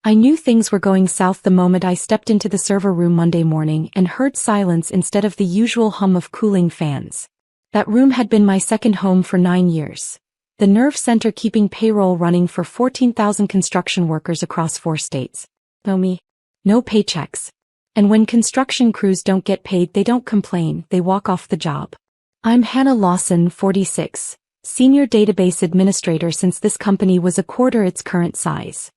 I knew things were going south the moment I stepped into the server room Monday morning and heard silence instead of the usual hum of cooling fans. That room had been my second home for 9 years. The nerve center keeping payroll running for 14,000 construction workers across 4 states. Know me? No paychecks. And when construction crews don't get paid, they don't complain, they walk off the job. I'm Hannah Lawson, 46, Senior Database Administrator since this company was a quarter its current size.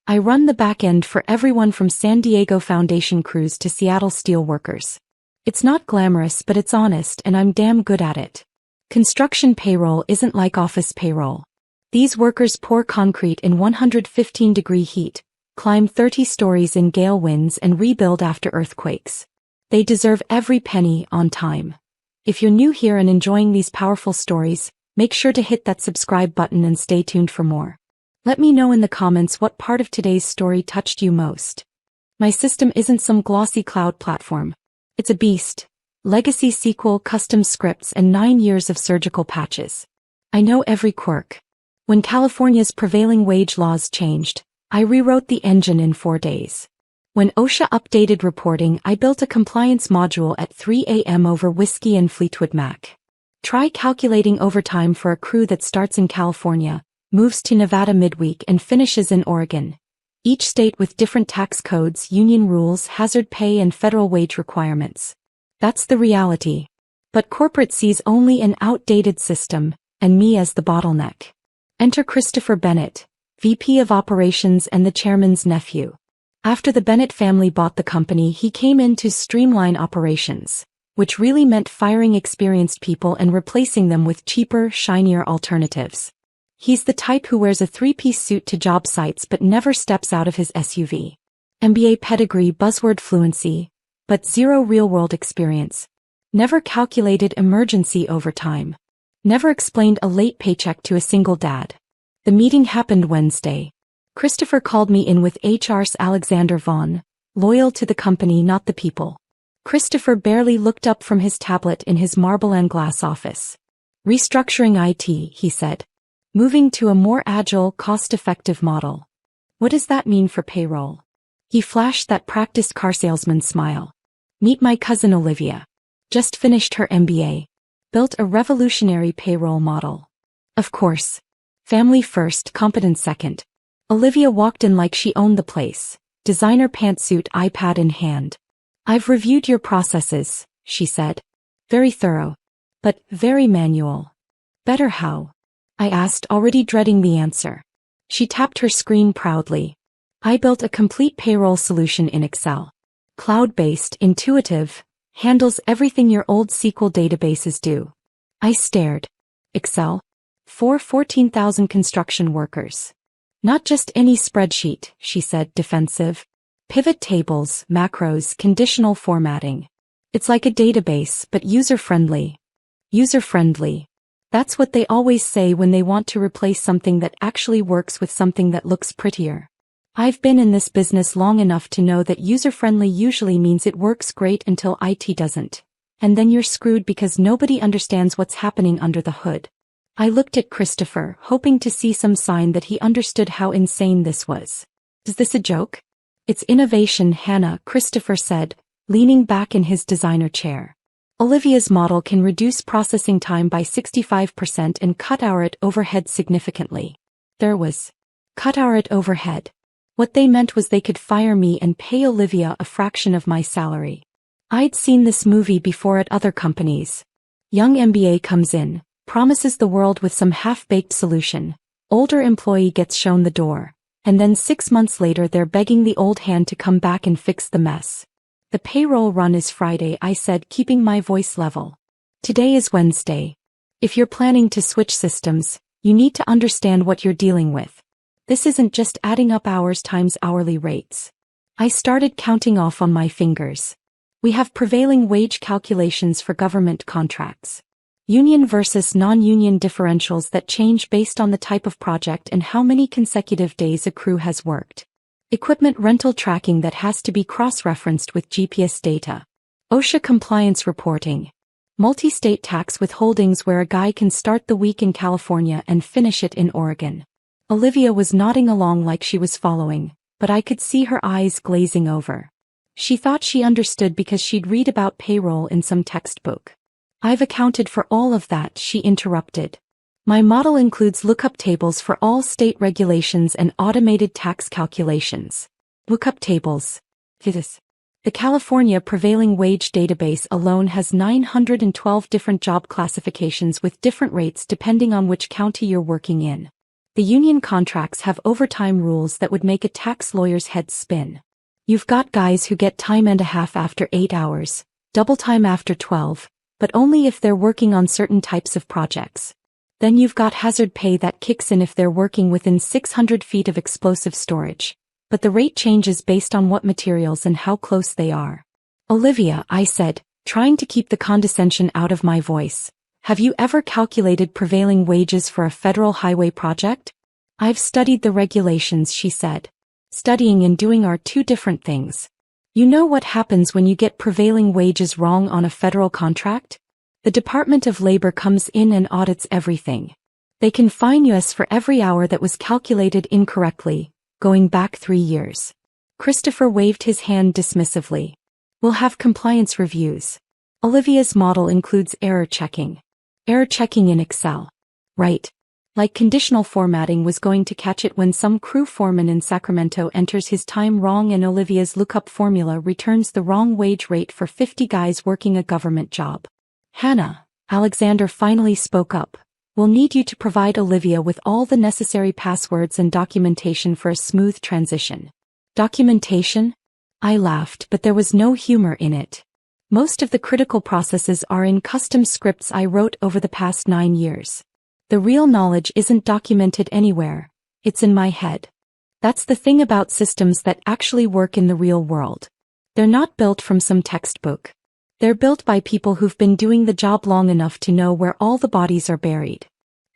I run the back end for everyone from San Diego Foundation crews to Seattle steel workers. It's not glamorous, but it's honest, and I'm damn good at it. Construction payroll isn't like office payroll. These workers pour concrete in 115-degree heat, climb 30 stories in gale winds, and rebuild after earthquakes. They deserve every penny on time. If you're new here and enjoying these powerful stories, make sure to hit that subscribe button and stay tuned for more. Let me know in the comments what part of today's story touched you most. My system isn't some glossy cloud platform. It's a beast. Legacy SQL, custom scripts, and 9 years of surgical patches. I know every quirk. When California's prevailing wage laws changed, I rewrote the engine in 4 days. When OSHA updated reporting, I built a compliance module at 3 a.m. over whiskey and Fleetwood Mac. Try calculating overtime for a crew that starts in California, moves to Nevada midweek, and finishes in Oregon. Each state with different tax codes, union rules, hazard pay, and federal wage requirements. That's the reality. But corporate sees only an outdated system, and me as the bottleneck. Enter Christopher Bennett, VP of Operations and the chairman's nephew. After the Bennett family bought the company, he came in to streamline operations, which really meant firing experienced people and replacing them with cheaper, shinier alternatives. He's the type who wears a 3-piece suit to job sites but never steps out of his SUV. MBA pedigree, buzzword fluency, but zero real-world experience. Never calculated emergency overtime. Never explained a late paycheck to a single dad. The meeting happened Wednesday. Christopher called me in with HR's Alexander Vaughn, loyal to the company, not the people. Christopher barely looked up from his tablet in his marble and glass office. Restructuring IT, he said. Moving to a more agile, cost-effective model. What does that mean for payroll? He flashed that practiced car salesman smile. Meet my cousin Olivia. Just finished her MBA. Built a revolutionary payroll model. Of course. Family first, competence second. Olivia walked in like she owned the place, designer pantsuit, iPad in hand. I've reviewed your processes, she said. Very thorough. But very manual. Better how? I asked, already dreading the answer. She tapped her screen proudly. I built a complete payroll solution in Excel. Cloud-based, intuitive, handles everything your old SQL databases do. I stared. Excel? For 14,000 construction workers. Not just any spreadsheet, she said, defensive. Pivot tables, macros, conditional formatting. It's like a database, but user-friendly. User-friendly. That's what they always say when they want to replace something that actually works with something that looks prettier. I've been in this business long enough to know that user-friendly usually means it works great until IT doesn't. And then you're screwed because nobody understands what's happening under the hood. I looked at Christopher, hoping to see some sign that he understood how insane this was. Is this a joke? It's innovation, Hannah, Christopher said, leaning back in his designer chair. Olivia's model can reduce processing time by 65% and cut our overhead significantly. There was cut our overhead. What they meant was they could fire me and pay Olivia a fraction of my salary. I'd seen this movie before at other companies. Young MBA comes in, promises the world with some half-baked solution. Older employee gets shown the door, and then 6 months later they're begging the old hand to come back and fix the mess. The payroll run is Friday, I said, keeping my voice level. Today is Wednesday. If you're planning to switch systems, you need to understand what you're dealing with. This isn't just adding up hours times hourly rates. I started counting off on my fingers. We have prevailing wage calculations for government contracts. Union versus non-union differentials that change based on the type of project and how many consecutive days a crew has worked. Equipment rental tracking that has to be cross-referenced with GPS data. OSHA compliance reporting. Multi-state tax withholdings where a guy can start the week in California and finish it in Oregon. Olivia was nodding along like she was following, but I could see her eyes glazing over. She thought she understood because she'd read about payroll in some textbook. I've accounted for all of that, she interrupted. My model includes lookup tables for all state regulations and automated tax calculations. Lookup tables. The California Prevailing Wage Database alone has 912 different job classifications with different rates depending on which county you're working in. The union contracts have overtime rules that would make a tax lawyer's head spin. You've got guys who get time and a half after 8 hours, double time after 12, but only if they're working on certain types of projects. Then you've got hazard pay that kicks in if they're working within 600 feet of explosive storage. But the rate changes based on what materials and how close they are. Olivia, I said, trying to keep the condescension out of my voice, have you ever calculated prevailing wages for a federal highway project? I've studied the regulations, she said. Studying and doing are two different things. You know what happens when you get prevailing wages wrong on a federal contract? The Department of Labor comes in and audits everything. They can fine us for every hour that was calculated incorrectly, going back 3 years. Christopher waved his hand dismissively. We'll have compliance reviews. Olivia's model includes error checking. Error checking in Excel. Right. Like conditional formatting was going to catch it when some crew foreman in Sacramento enters his time wrong and Olivia's lookup formula returns the wrong wage rate for 50 guys working a government job. Hannah, Alexander finally spoke up. We'll need you to provide Olivia with all the necessary passwords and documentation for a smooth transition. Documentation? I laughed, but there was no humor in it. Most of the critical processes are in custom scripts I wrote over the past 9 years. The real knowledge isn't documented anywhere, it's in my head. That's the thing about systems that actually work in the real world. They're not built from some textbook. They're built by people who've been doing the job long enough to know where all the bodies are buried.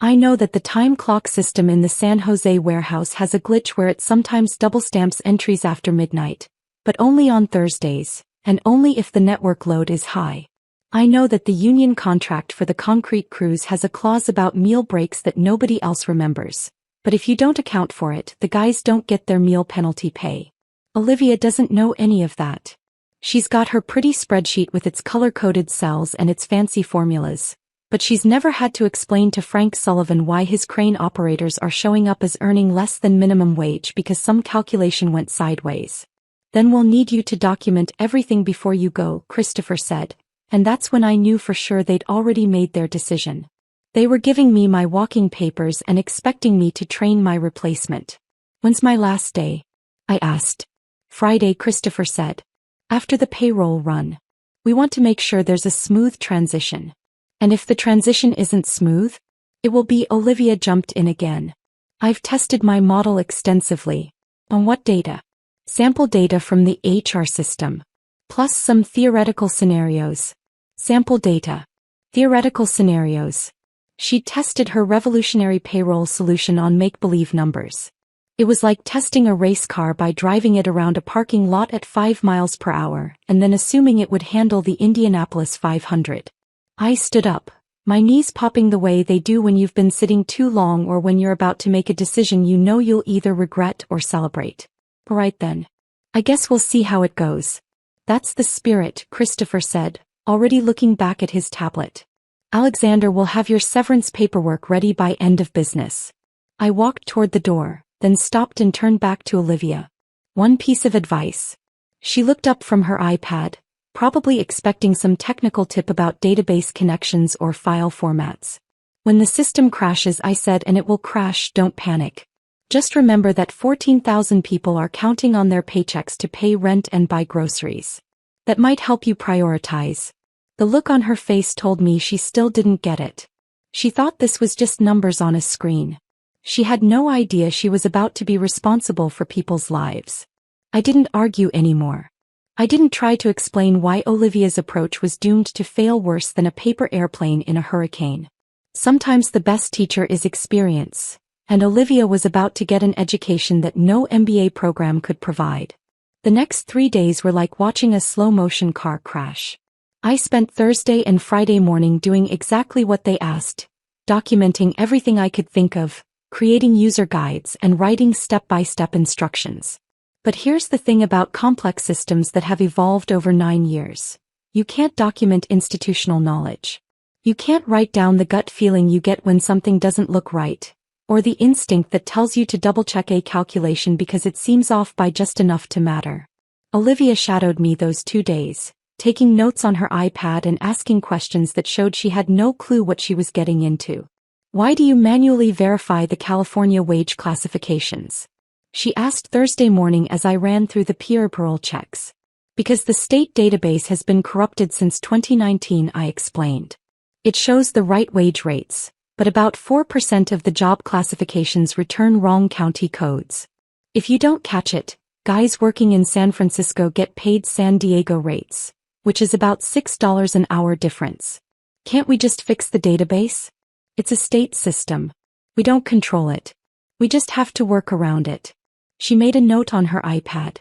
I know that the time clock system in the San Jose warehouse has a glitch where it sometimes double stamps entries after midnight, but only on Thursdays, and only if the network load is high. I know that the union contract for the concrete crews has a clause about meal breaks that nobody else remembers, but if you don't account for it, the guys don't get their meal penalty pay. Olivia doesn't know any of that. She's got her pretty spreadsheet with its color-coded cells and its fancy formulas, but she's never had to explain to Frank Sullivan why his crane operators are showing up as earning less than minimum wage because some calculation went sideways. Then we'll need you to document everything before you go, Christopher said, and that's when I knew for sure they'd already made their decision. They were giving me my walking papers and expecting me to train my replacement. When's my last day? I asked. Friday, Christopher said. After the payroll run. We want to make sure there's a smooth transition. And if the transition isn't smooth, it will be. Olivia jumped in again. I've tested my model extensively. On what data? Sample data from the HR system. Plus some theoretical scenarios. Sample data. Theoretical scenarios. She tested her revolutionary payroll solution on make-believe numbers. It was like testing a race car by driving it around a parking lot at 5 miles per hour and then assuming it would handle the Indianapolis 500. I stood up, my knees popping the way they do when you've been sitting too long or when you're about to make a decision you know you'll either regret or celebrate. Right then. I guess we'll see how it goes. That's the spirit, Christopher said, already looking back at his tablet. Alexander will have your severance paperwork ready by end of business. I walked toward the door, then stopped and turned back to Olivia. One piece of advice. She looked up from her iPad, probably expecting some technical tip about database connections or file formats. When the system crashes, I said, and it will crash, don't panic. Just remember that 14,000 people are counting on their paychecks to pay rent and buy groceries. That might help you prioritize. The look on her face told me she still didn't get it. She thought this was just numbers on a screen. She had no idea she was about to be responsible for people's lives. I didn't argue anymore. I didn't try to explain why Olivia's approach was doomed to fail worse than a paper airplane in a hurricane. Sometimes the best teacher is experience, and Olivia was about to get an education that no MBA program could provide. The next 3 days were like watching a slow-motion car crash. I spent Thursday and Friday morning doing exactly what they asked, documenting everything I could think of, creating user guides and writing step-by-step instructions. But here's the thing about complex systems that have evolved over 9 years. You can't document institutional knowledge. You can't write down the gut feeling you get when something doesn't look right, or the instinct that tells you to double-check a calculation because it seems off by just enough to matter. Olivia shadowed me those 2 days, taking notes on her iPad and asking questions that showed she had no clue what she was getting into. Why do you manually verify the California wage classifications? She asked Thursday morning as I ran through the payroll checks. Because the state database has been corrupted since 2019, I explained. It shows the right wage rates, but about 4% of the job classifications return wrong county codes. If you don't catch it, guys working in San Francisco get paid San Diego rates, which is about $6 an hour difference. Can't we just fix the database? It's a state system. We don't control it. We just have to work around it. She made a note on her iPad.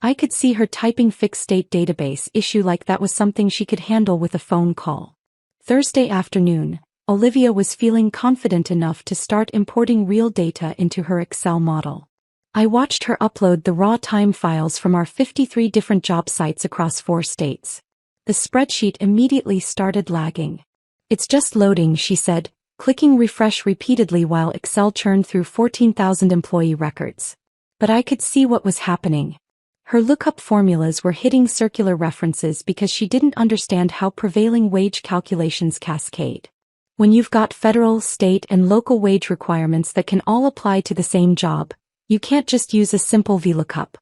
I could see her typing fix state database issue like that was something she could handle with a phone call. Thursday afternoon, Olivia was feeling confident enough to start importing real data into her Excel model. I watched her upload the raw time files from our 53 different job sites across 4 states. The spreadsheet immediately started lagging. It's just loading, she said, clicking refresh repeatedly while Excel churned through 14,000 employee records. But I could see what was happening. Her lookup formulas were hitting circular references because she didn't understand how prevailing wage calculations cascade. When you've got federal, state, and local wage requirements that can all apply to the same job, you can't just use a simple VLOOKUP.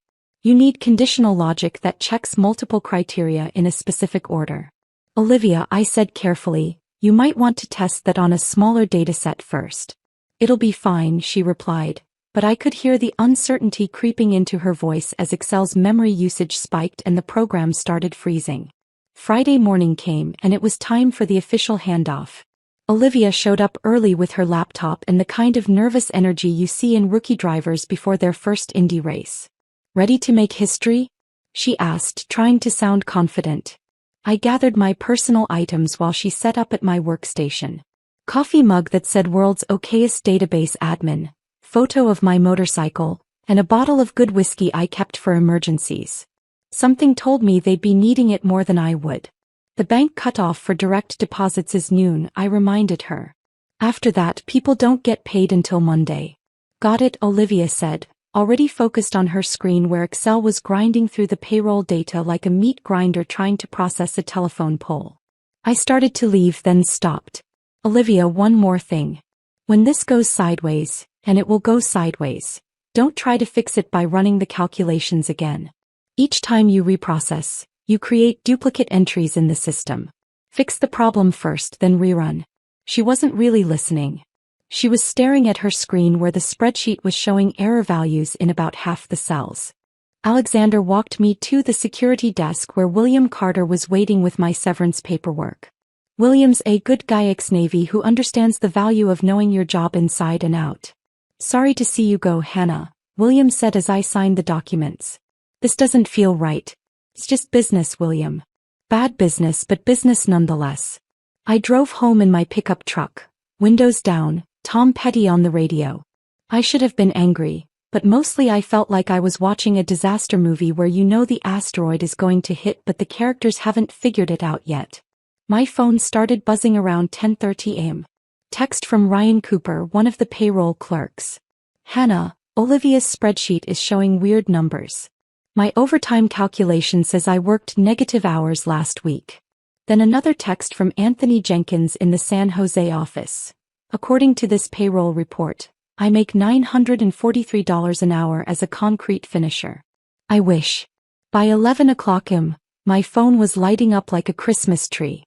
You need conditional logic that checks multiple criteria in a specific order. Olivia, I said carefully, you might want to test that on a smaller dataset first. It'll be fine, she replied. But I could hear the uncertainty creeping into her voice as Excel's memory usage spiked and the program started freezing. Friday morning came and it was time for the official handoff. Olivia showed up early with her laptop and the kind of nervous energy you see in rookie drivers before their first Indy race. Ready to make history? She asked, trying to sound confident. I gathered my personal items while she set up at my workstation. Coffee mug that said World's Okayest Database Admin, photo of my motorcycle, and a bottle of good whiskey I kept for emergencies. Something told me they'd be needing it more than I would. The bank cutoff for direct deposits is noon, I reminded her. After that, people don't get paid until Monday. Got it, Olivia said, already focused on her screen where Excel was grinding through the payroll data like a meat grinder trying to process a telephone pole. I started to leave, then stopped. Olivia, one more thing. When this goes sideways, and it will go sideways, don't try to fix it by running the calculations again. Each time you reprocess, you create duplicate entries in the system. Fix the problem first, then rerun. She wasn't really listening. She was staring at her screen where the spreadsheet was showing error values in about half the cells. Alexander walked me to the security desk where William Carter was waiting with my severance paperwork. William's a good guy ex-Navy who understands the value of knowing your job inside and out. Sorry to see you go, Hannah, William said as I signed the documents. This doesn't feel right. It's just business, William. Bad business, but business nonetheless. I drove home in my pickup truck, windows down, Tom Petty on the radio. I should have been angry, but mostly I felt like I was watching a disaster movie where you know the asteroid is going to hit but the characters haven't figured it out yet. My phone started buzzing around 10:30 a.m. Text from Ryan Cooper, one of the payroll clerks. Hannah, Olivia's spreadsheet is showing weird numbers. My overtime calculation says I worked negative hours last week. Then another text from Anthony Jenkins in the San Jose office. According to this payroll report, I make $943 an hour as a concrete finisher. I wish. By 11 o'clock am, my phone was lighting up like a Christmas tree.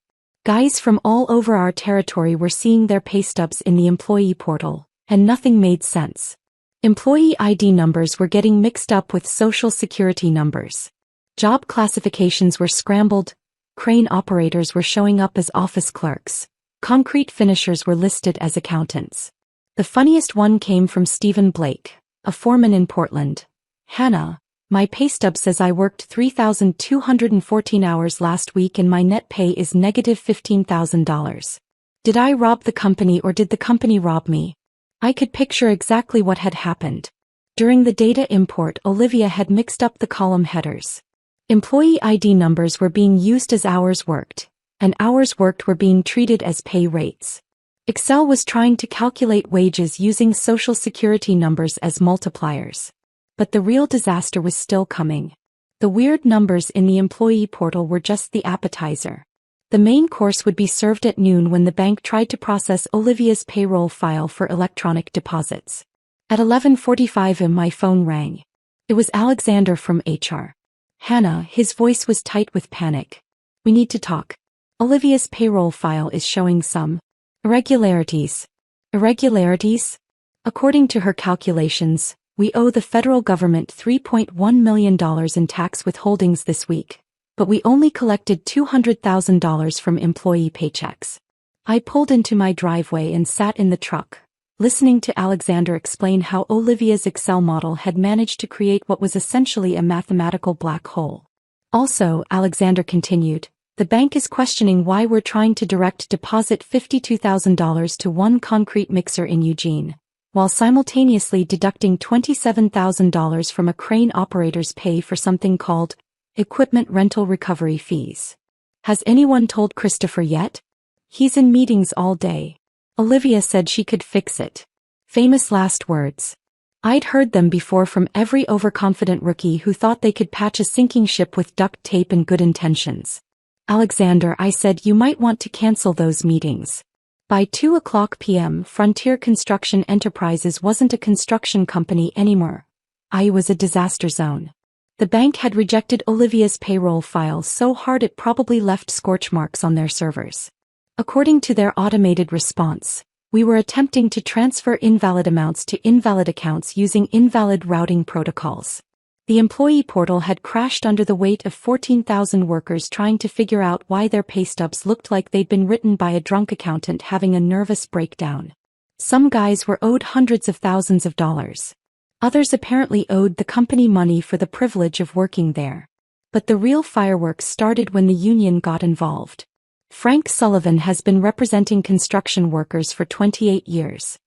Guys from all over our territory were seeing their pay stubs in the employee portal, and nothing made sense. Employee ID numbers were getting mixed up with social security numbers. Job classifications were scrambled, crane operators were showing up as office clerks, concrete finishers were listed as accountants. The funniest one came from Stephen Blake, a foreman in Portland. Hannah, my pay stub says I worked 3,214 hours last week and my net pay is negative $15,000. Did I rob the company or did the company rob me? I could picture exactly what had happened. During the data import, Olivia had mixed up the column headers. Employee ID numbers were being used as hours worked, and hours worked were being treated as pay rates. Excel was trying to calculate wages using Social Security numbers as multipliers. But the real disaster was still coming. The weird numbers in the employee portal were just the appetizer. The main course would be served at noon when the bank tried to process Olivia's payroll file for electronic deposits. At 11:45 am my phone rang. It was Alexander from HR. Hannah, his voice was tight with panic. We need to talk. Olivia's payroll file is showing some irregularities. Irregularities? According to her calculations, we owe the federal government $3.1 million in tax withholdings this week, but we only collected $200,000 from employee paychecks. I pulled into my driveway and sat in the truck, listening to Alexander explain how Olivia's Excel model had managed to create what was essentially a mathematical black hole. Also, Alexander continued, the bank is questioning why we're trying to direct deposit $52,000 to one concrete mixer in Eugene, while simultaneously deducting $27,000 from a crane operator's pay for something called equipment rental recovery fees. Has anyone told Christopher yet? He's in meetings all day. Olivia said she could fix it. Famous last words. I'd heard them before from every overconfident rookie who thought they could patch a sinking ship with duct tape and good intentions. Alexander, I said, you might want to cancel those meetings. By 2:00 p.m., Frontier Construction Enterprises wasn't a construction company anymore. It was a disaster zone. The bank had rejected Olivia's payroll file so hard it probably left scorch marks on their servers. According to their automated response, we were attempting to transfer invalid amounts to invalid accounts using invalid routing protocols. The employee portal had crashed under the weight of 14,000 workers trying to figure out why their pay stubs looked like they'd been written by a drunk accountant having a nervous breakdown. Some guys were owed hundreds of thousands of dollars. Others apparently owed the company money for the privilege of working there. But the real fireworks started when the union got involved. Frank Sullivan has been representing construction workers for 28 years.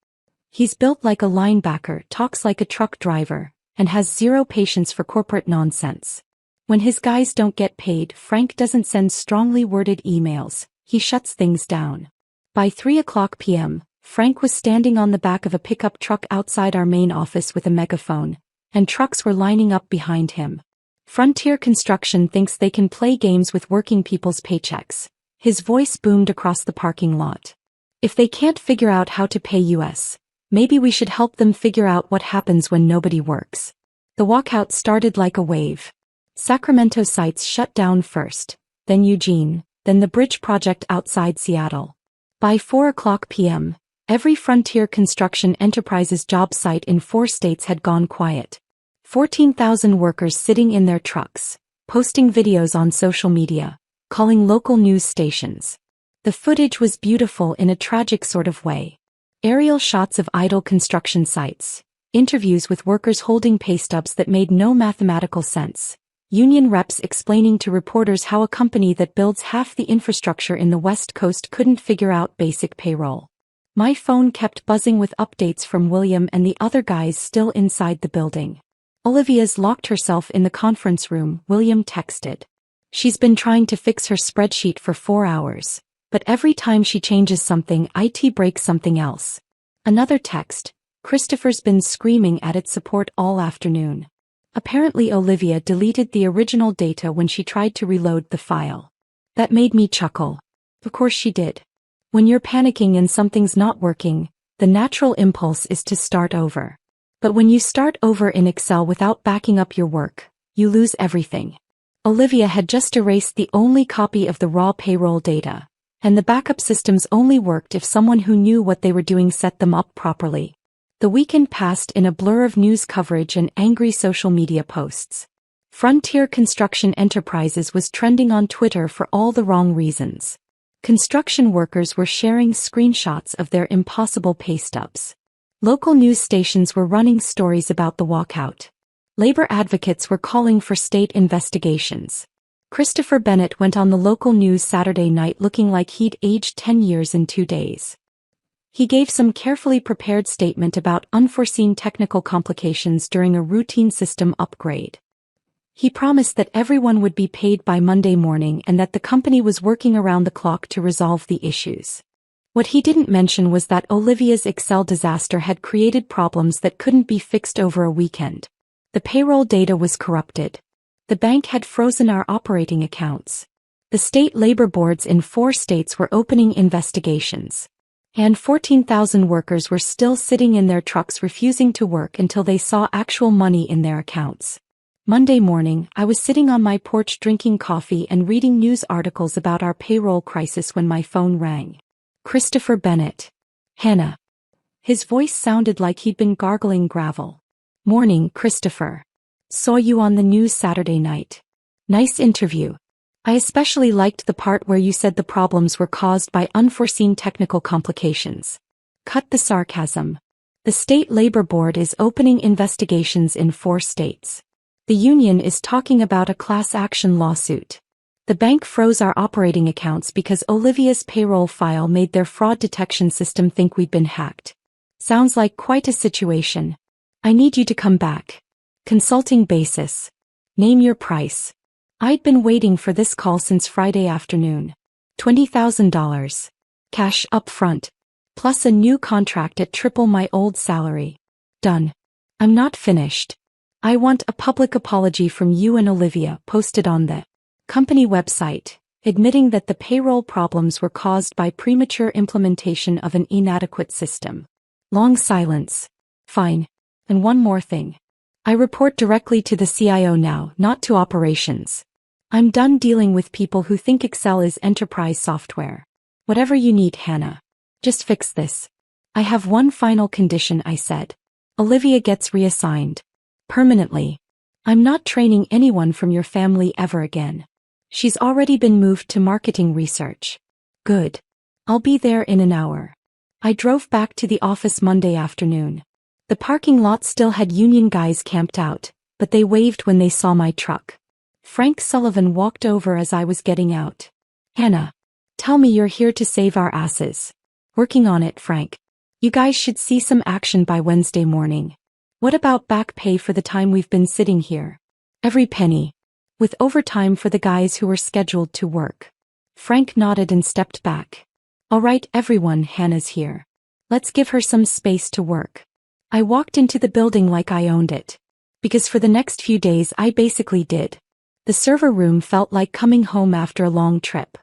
He's built like a linebacker, talks like a truck driver, and has zero patience for corporate nonsense. When his guys don't get paid, Frank doesn't send strongly worded emails, he shuts things down. By 3:00 p.m., Frank was standing on the back of a pickup truck outside our main office with a megaphone, and trucks were lining up behind him. Frontier Construction thinks they can play games with working people's paychecks. His voice boomed across the parking lot. If they can't figure out how to pay us, maybe we should help them figure out what happens when nobody works. The walkout started like a wave. Sacramento sites shut down first, then Eugene, then the bridge project outside Seattle. By 4:00 p.m., every Frontier Construction Enterprises job site in 4 states had gone quiet. 14,000 workers sitting in their trucks, posting videos on social media, calling local news stations. The footage was beautiful in a tragic sort of way. Aerial shots of idle construction sites, interviews with workers holding pay stubs that made no mathematical sense, union reps explaining to reporters how a company that builds half the infrastructure in the West Coast couldn't figure out basic payroll. My phone kept buzzing with updates from William and the other guys still inside the building. Olivia's locked herself in the conference room, William texted. She's been trying to fix her spreadsheet for 4 hours. But every time she changes something, IT breaks something else. Another text, Christopher's been screaming at its support all afternoon. Apparently Olivia deleted the original data when she tried to reload the file. That made me chuckle. Of course she did. When you're panicking and something's not working, the natural impulse is to start over. But when you start over in Excel without backing up your work, you lose everything. Olivia had just erased the only copy of the raw payroll data. And the backup systems only worked if someone who knew what they were doing set them up properly. The weekend passed in a blur of news coverage and angry social media posts. Frontier Construction Enterprises was trending on Twitter for all the wrong reasons. Construction workers were sharing screenshots of their impossible pay stubs. Local news stations were running stories about the walkout. Labor advocates were calling for state investigations. Christopher Bennett went on the local news Saturday night looking like he'd aged 10 years in 2 days. He gave some carefully prepared statement about unforeseen technical complications during a routine system upgrade. He promised that everyone would be paid by Monday morning and that the company was working around the clock to resolve the issues. What he didn't mention was that Olivia's Excel disaster had created problems that couldn't be fixed over a weekend. The payroll data was corrupted. The bank had frozen our operating accounts. The state labor boards in 4 states were opening investigations. And 14,000 workers were still sitting in their trucks refusing to work until they saw actual money in their accounts. Monday morning, I was sitting on my porch drinking coffee and reading news articles about our payroll crisis when my phone rang. Christopher Bennett. Hannah. His voice sounded like he'd been gargling gravel. Morning, Christopher. Saw you on the news Saturday night. Nice interview. I especially liked the part where you said the problems were caused by unforeseen technical complications. Cut the sarcasm. The state labor board is opening investigations in 4 states. The union is talking about a class action lawsuit. The bank froze our operating accounts because Olivia's payroll file made their fraud detection system think we'd been hacked. Sounds like quite a situation. I need you to come back. Consulting basis. Name your price. I'd been waiting for this call since Friday afternoon. $20,000. Cash up front. Plus a new contract at triple my old salary. Done. I'm not finished. I want a public apology from you and Olivia posted on the company website, admitting that the payroll problems were caused by premature implementation of an inadequate system. Long silence. Fine. And one more thing. I report directly to the CIO now, not to operations. I'm done dealing with people who think Excel is enterprise software. Whatever you need, Hannah. Just fix this. I have one final condition, I said. Olivia gets reassigned. Permanently. I'm not training anyone from your family ever again. She's already been moved to marketing research. Good. I'll be there in an hour. I drove back to the office Monday afternoon. The parking lot still had union guys camped out, but they waved when they saw my truck. Frank Sullivan walked over as I was getting out. Hannah. Tell me you're here to save our asses. Working on it, Frank. You guys should see some action by Wednesday morning. What about back pay for the time we've been sitting here? Every penny. With overtime for the guys who were scheduled to work. Frank nodded and stepped back. All right, everyone, Hannah's here. Let's give her some space to work. I walked into the building like I owned it. Because for the next few days I basically did. The server room felt like coming home after a long trip.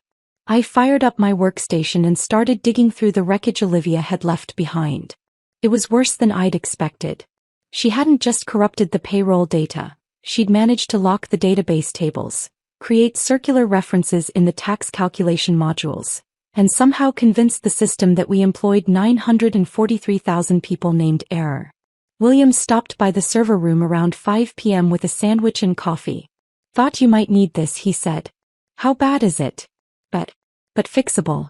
I fired up my workstation and started digging through the wreckage Olivia had left behind. It was worse than I'd expected. She hadn't just corrupted the payroll data, she'd managed to lock the database tables, create circular references in the tax calculation modules, and somehow convinced the system that we employed 943,000 people named error. William stopped by the server room around 5 p.m. with a sandwich and coffee. Thought you might need this, he said. How bad is it? But fixable.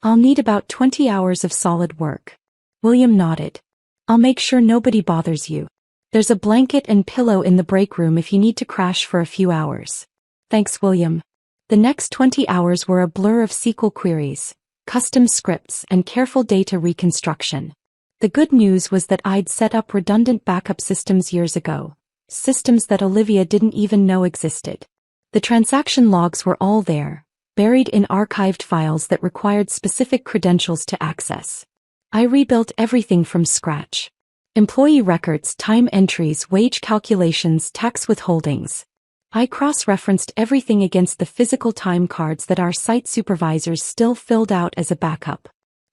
I'll need about 20 hours of solid work. William nodded. I'll make sure nobody bothers you. There's a blanket and pillow in the break room if you need to crash for a few hours. Thanks, William. The next 20 hours were a blur of SQL queries, custom scripts, and careful data reconstruction. The good news was that I'd set up redundant backup systems years ago, systems that Olivia didn't even know existed. The transaction logs were all there, buried in archived files that required specific credentials to access. I rebuilt everything from scratch. Employee records, time entries, wage calculations, tax withholdings. I cross-referenced everything against the physical time cards that our site supervisors still filled out as a backup.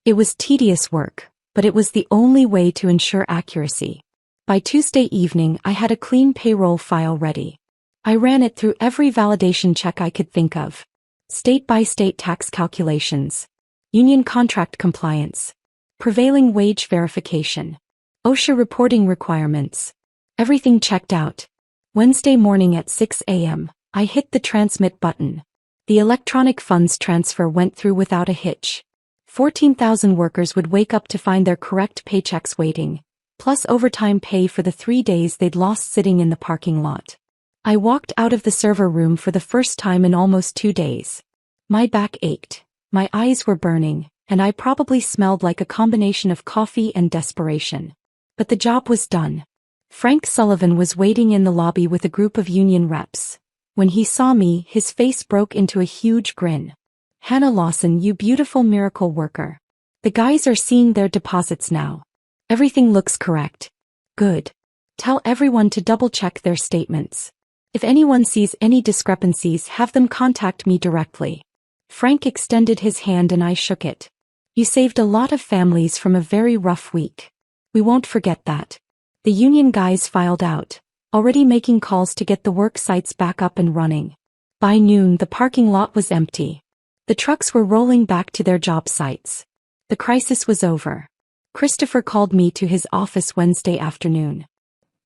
It was tedious work, but it was the only way to ensure accuracy. By Tuesday evening, I had a clean payroll file ready. I ran it through every validation check I could think of. State-by-state tax calculations. Union contract compliance. Prevailing wage verification. OSHA reporting requirements. Everything checked out. Wednesday morning at 6 a.m., I hit the transmit button. The electronic funds transfer went through without a hitch. 14,000 workers would wake up to find their correct paychecks waiting, plus overtime pay for the 3 days they'd lost sitting in the parking lot. I walked out of the server room for the first time in almost 2 days. My back ached, my eyes were burning, and I probably smelled like a combination of coffee and desperation. But the job was done. Frank Sullivan was waiting in the lobby with a group of union reps. When he saw me, his face broke into a huge grin. "Hannah Lawson, you beautiful miracle worker. The guys are seeing their deposits now. Everything looks correct. Good. Tell everyone to double-check their statements. If anyone sees any discrepancies, have them contact me directly." Frank extended his hand and I shook it. "You saved a lot of families from a very rough week. We won't forget that." The union guys filed out, already making calls to get the work sites back up and running. By noon, the parking lot was empty. The trucks were rolling back to their job sites. The crisis was over. Christopher called me to his office Wednesday afternoon.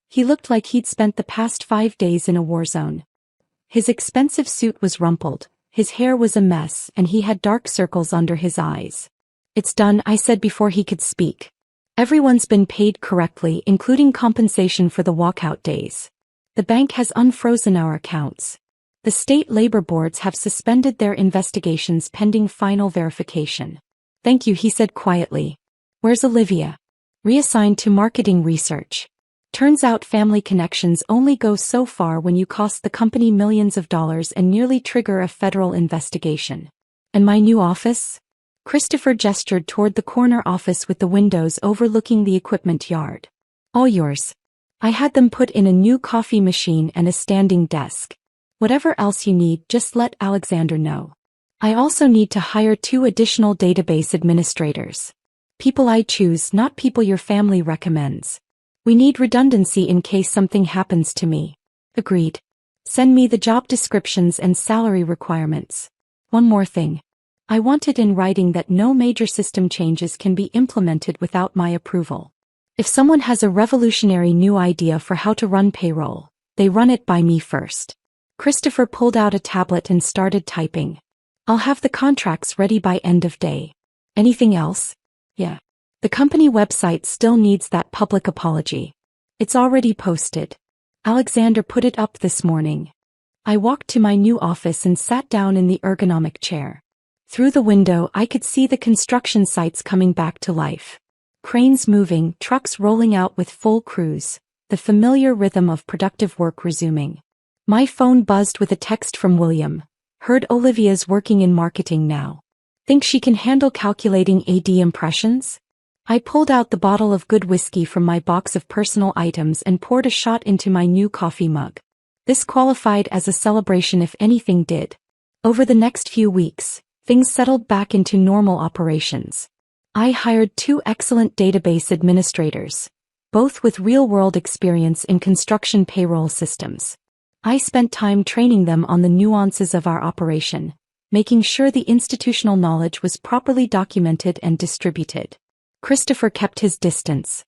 He looked like he'd spent the past 5 days in a war zone. His expensive suit was rumpled, his hair was a mess, and he had dark circles under his eyes. "It's done," I said before he could speak. "Everyone's been paid correctly, including compensation for the walkout days. The bank has unfrozen our accounts. The state labor boards have suspended their investigations pending final verification." "Thank you," he said quietly. "Where's Olivia?" "Reassigned to marketing research. Turns out family connections only go so far when you cost the company millions of dollars and nearly trigger a federal investigation." "And my new office?" Christopher gestured toward the corner office with the windows overlooking the equipment yard. "All yours. I had them put in a new coffee machine and a standing desk. Whatever else you need, just let Alexander know. I also need to hire 2 additional database administrators. People I choose, not people your family recommends. We need redundancy in case something happens to me." "Agreed. Send me the job descriptions and salary requirements. One more thing. I want it in writing that no major system changes can be implemented without my approval. If someone has a revolutionary new idea for how to run payroll, they run it by me first." Christopher pulled out a tablet and started typing. "I'll have the contracts ready by end of day. Anything else?" "Yeah. The company website still needs that public apology. It's already posted. Alexander put it up this morning." I walked to my new office and sat down in the ergonomic chair. Through the window, I could see the construction sites coming back to life. Cranes moving, trucks rolling out with full crews, the familiar rhythm of productive work resuming. My phone buzzed with a text from William. "Heard Olivia's working in marketing now. Think she can handle calculating AD impressions?" I pulled out the bottle of good whiskey from my box of personal items and poured a shot into my new coffee mug. This qualified as a celebration if anything did. Over the next few weeks, things settled back into normal operations. I hired 2 excellent database administrators, both with real-world experience in construction payroll systems. I spent time training them on the nuances of our operation, making sure the institutional knowledge was properly documented and distributed. Christopher kept his distance.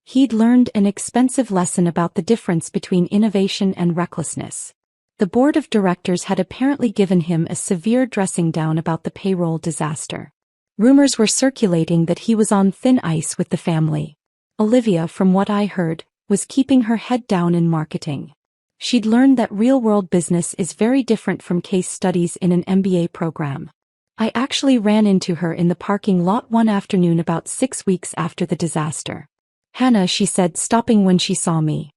He'd learned an expensive lesson about the difference between innovation and recklessness. The board of directors had apparently given him a severe dressing down about the payroll disaster. Rumors were circulating that he was on thin ice with the family. Olivia, from what I heard, was keeping her head down in marketing. She'd learned that real-world business is very different from case studies in an MBA program. I actually ran into her in the parking lot one afternoon about 6 weeks after the disaster. "Hannah," she said, stopping when she saw me.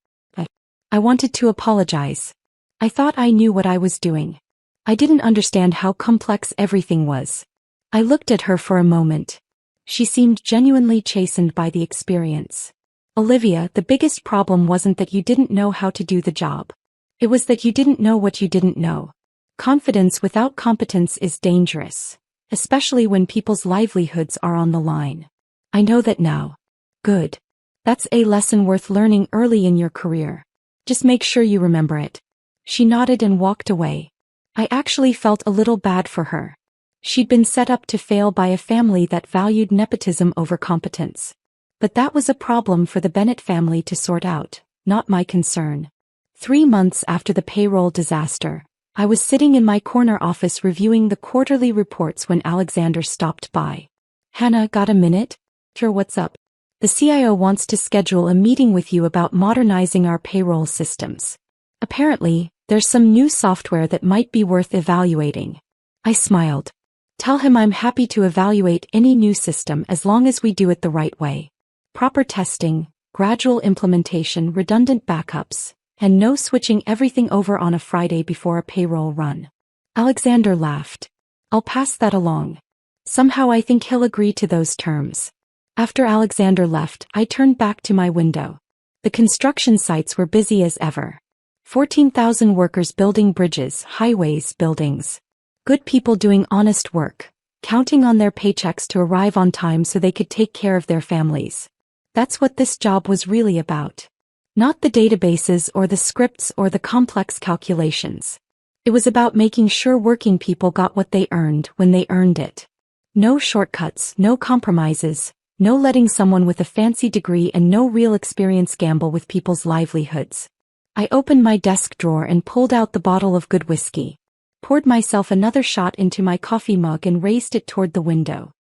I wanted to apologize. I thought I knew what I was doing. I didn't understand how complex everything was." I looked at her for a moment. She seemed genuinely chastened by the experience. "Olivia, the biggest problem wasn't that you didn't know how to do the job. It was that you didn't know what you didn't know. Confidence without competence is dangerous, especially when people's livelihoods are on the line. I know that now." "Good. That's a lesson worth learning early in your career. Just make sure you remember it." She nodded and walked away. I actually felt a little bad for her. She'd been set up to fail by a family that valued nepotism over competence. But that was a problem for the Bennett family to sort out, not my concern. 3 months after the payroll disaster, I was sitting in my corner office reviewing the quarterly reports when Alexander stopped by. "Hannah, got a minute?" "Sure, what's up?" "The CIO wants to schedule a meeting with you about modernizing our payroll systems. Apparently, there's some new software that might be worth evaluating." I smiled. Tell him I'm happy to evaluate any new system as long as we do it the right way. Proper testing, gradual implementation, redundant backups, and no switching everything over on a Friday before a payroll run. Alexander laughed. I'll pass that along. Somehow I think he'll agree to those terms. After Alexander left, I turned back to my window. The construction sites were busy as ever. 14,000 workers building bridges, highways, buildings. Good people doing honest work, counting on their paychecks to arrive on time so they could take care of their families. That's what this job was really about. Not the databases or the scripts or the complex calculations. It was about making sure working people got what they earned when they earned it. No shortcuts, no compromises, no letting someone with a fancy degree and no real experience gamble with people's livelihoods. I opened my desk drawer and pulled out the bottle of good whiskey. Poured myself another shot into my coffee mug and raised it toward the window.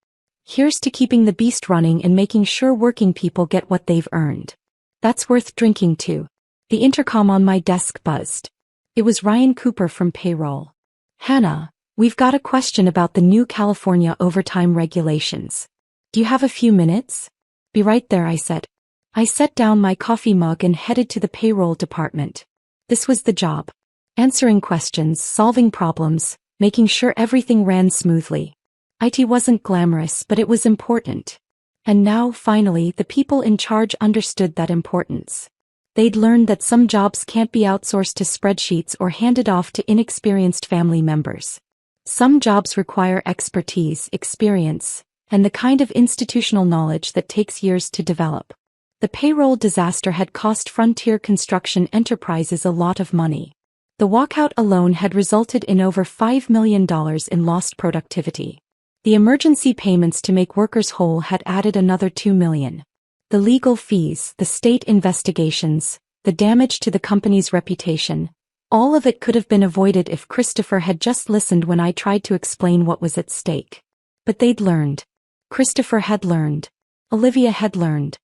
Here's to keeping the beast running and making sure working people get what they've earned. That's worth drinking to. The intercom on my desk buzzed. It was Ryan Cooper from Payroll. Hannah, we've got a question about the new California overtime regulations. Do you have a few minutes? Be right there, I said. I set down my coffee mug and headed to the payroll department. This was the job. Answering questions, solving problems, making sure everything ran smoothly. IT wasn't glamorous, but it was important. And now, finally, the people in charge understood that importance. They'd learned that some jobs can't be outsourced to spreadsheets or handed off to inexperienced family members. Some jobs require expertise, experience, and the kind of institutional knowledge that takes years to develop. The payroll disaster had cost Frontier Construction Enterprises a lot of money. The walkout alone had resulted in over $5 million in lost productivity. The emergency payments to make workers whole had added another $2 million. The legal fees, the state investigations, the damage to the company's reputation, all of it could have been avoided if Christopher had just listened when I tried to explain what was at stake. But they'd learned. Christopher had learned. Olivia had learned.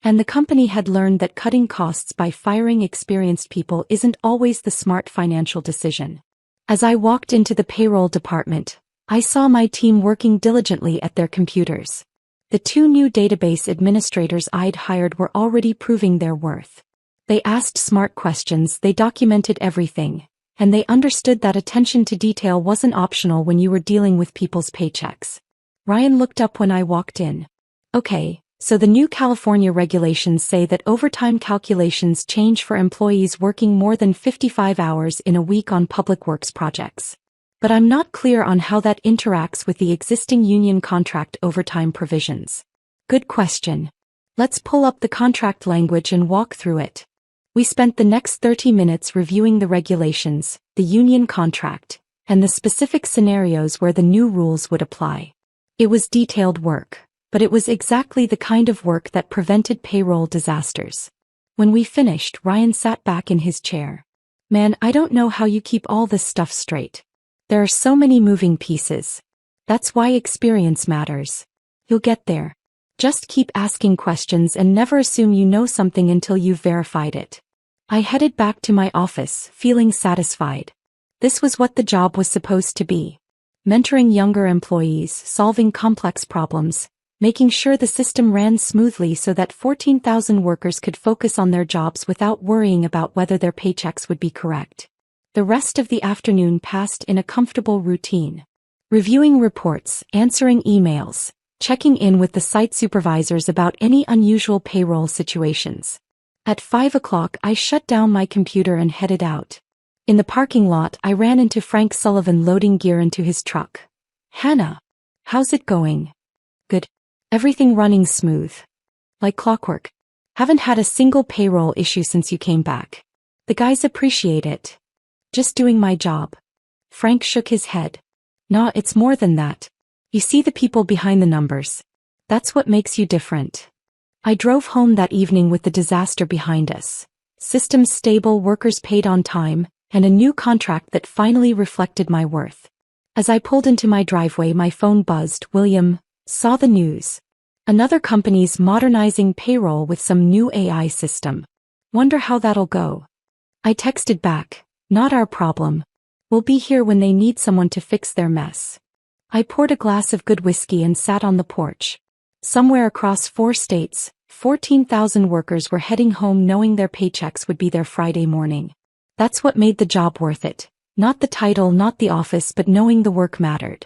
And the company had learned that cutting costs by firing experienced people isn't always the smart financial decision. As I walked into the payroll department, I saw my team working diligently at their computers. The 2 new database administrators I'd hired were already proving their worth. They asked smart questions, they documented everything, and they understood that attention to detail wasn't optional when you were dealing with people's paychecks. Ryan looked up when I walked in. Okay. So the new California regulations say that overtime calculations change for employees working more than 55 hours in a week on public works projects. But I'm not clear on how that interacts with the existing union contract overtime provisions. Good question. Let's pull up the contract language and walk through it. We spent the next 30 minutes reviewing the regulations, the union contract, and the specific scenarios where the new rules would apply. It was detailed work. But it was exactly the kind of work that prevented payroll disasters. When we finished, Ryan sat back in his chair. Man, I don't know how you keep all this stuff straight. There are so many moving pieces. That's why experience matters. You'll get there. Just keep asking questions and never assume you know something until you've verified it. I headed back to my office, feeling satisfied. This was what the job was supposed to be. Mentoring younger employees, solving complex problems, making sure the system ran smoothly so that 14,000 workers could focus on their jobs without worrying about whether their paychecks would be correct. The rest of the afternoon passed in a comfortable routine. Reviewing reports, answering emails, checking in with the site supervisors about any unusual payroll situations. At 5 o'clock I shut down my computer and headed out. In the parking lot I ran into Frank Sullivan loading gear into his truck. Hannah, how's it going? Good. Everything running smooth. Like clockwork. Haven't had a single payroll issue since you came back. The guys appreciate it. Just doing my job. Frank shook his head. Nah, it's more than that. You see the people behind the numbers. That's what makes you different. I drove home that evening with the disaster behind us. Systems stable, workers paid on time, and a new contract that finally reflected my worth. As I pulled into my driveway, my phone buzzed. William, saw the news. Another company's modernizing payroll with some new AI system. Wonder how that'll go. I texted back, not our problem. We'll be here when they need someone to fix their mess. I poured a glass of good whiskey and sat on the porch. Somewhere across 4 states, 14,000 workers were heading home knowing their paychecks would be there Friday morning. That's what made the job worth it. Not the title, not the office, but knowing the work mattered.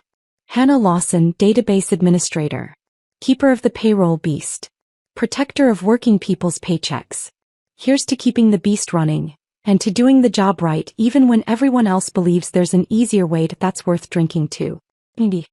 Hannah Lawson, Database Administrator. Keeper of the payroll beast. Protector of working people's paychecks. Here's to keeping the beast running, and to doing the job right even when everyone else believes there's an easier way. That's worth drinking to. Maybe.